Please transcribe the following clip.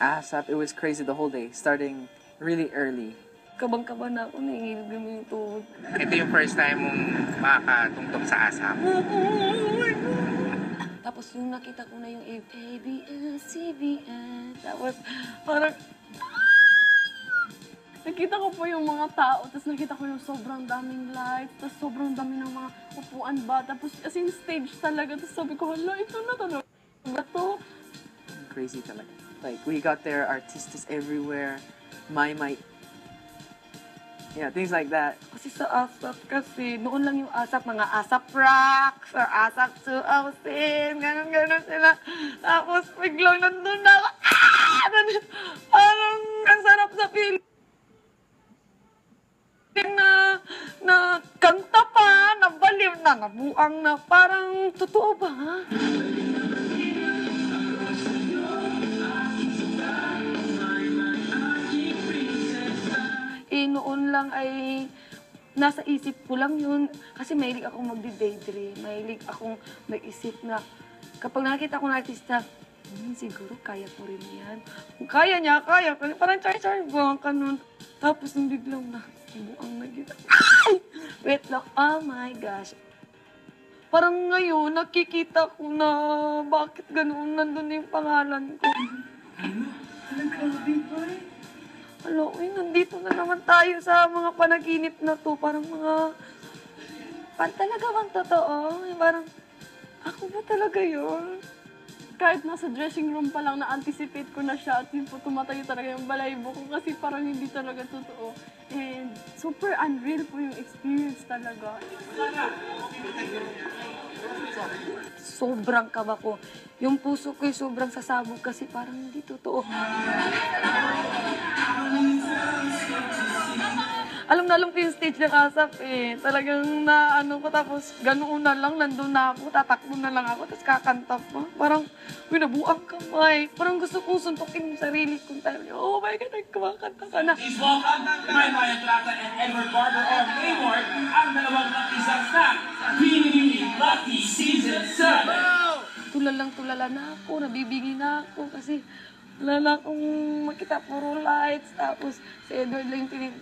ASAP, it was crazy the whole day, starting really early. Kabang-kaba na ako, nahihilog naman yung tuhod. Ito yung first time mong makakatungtong sa ASAP. Tapos yung nakita ko na yung ABS-CBN, tapos parang nakita ko po yung mga tao, tapos nakita ko yung sobrang daming lights, tapos sobrang dami ng mga upuan ba, tapos as in stage talaga, tapos sabi ko, hala, ito na talaga. Ito. Crazy talaga. Like, we got there, artistas everywhere, yeah, things like that. Kasi sa ASAP kasi, noon lang yung ASAP, mga ASAP Rocks, or ASAP 2000, gano'n sila. Tapos biglang nandun na ako, parang ang sarap sa feeling. Na kanta pa, nabaliw na, nabuang na, parang totoo ba, ha? Noon lang ay nasa isip ko lang yun. Kasi mahilig akong magdi-daydream. Mahilig akong mag-isip na kapag nakita ko na artista, siguro kaya ko rin yan. Kung kaya niya, kaya ko. Parang char-char buwang ka nun. Tapos nung biglang na, buwang na gita. Wait lang, oh my gosh. Parang ngayon, nakikita ko na bakit ganoon nandun yung pangalan ko. Grabe ba? Hello, nandito na naman tayo sa mga panaginip na to. Parang mga... talaga bang totoo? Parang, ako ba talaga yun? Kahit nasa dressing room pa lang, na-anticipate ko na siya at yun po tumatayo talaga yung balaybo ko kasi parang hindi talaga totoo. And super unreal po yung experience talaga. Sobrang kaba ko. Yung puso ko sobrang sasabog kasi parang hindi totoo. Alam na alam ko yung stage ng ASAP eh. Talagang naano ko tapos ganoon na lang, nandun na ako, tatakbo na lang ako, tapos kakanta pa. Parang, nabuang kamay. Parang gusto kong suntukin yung sarili kong tayo. Oh my God, kumakanta ka na. Please welcome Maymay Atlanta and Edward Barber of Hayward, ang dalawang nakisang sa Pinili Lucky Season 7. Tulala na ako, nabibingi na ako kasi wala na akong makita, puro lights. Tapos si Edward lang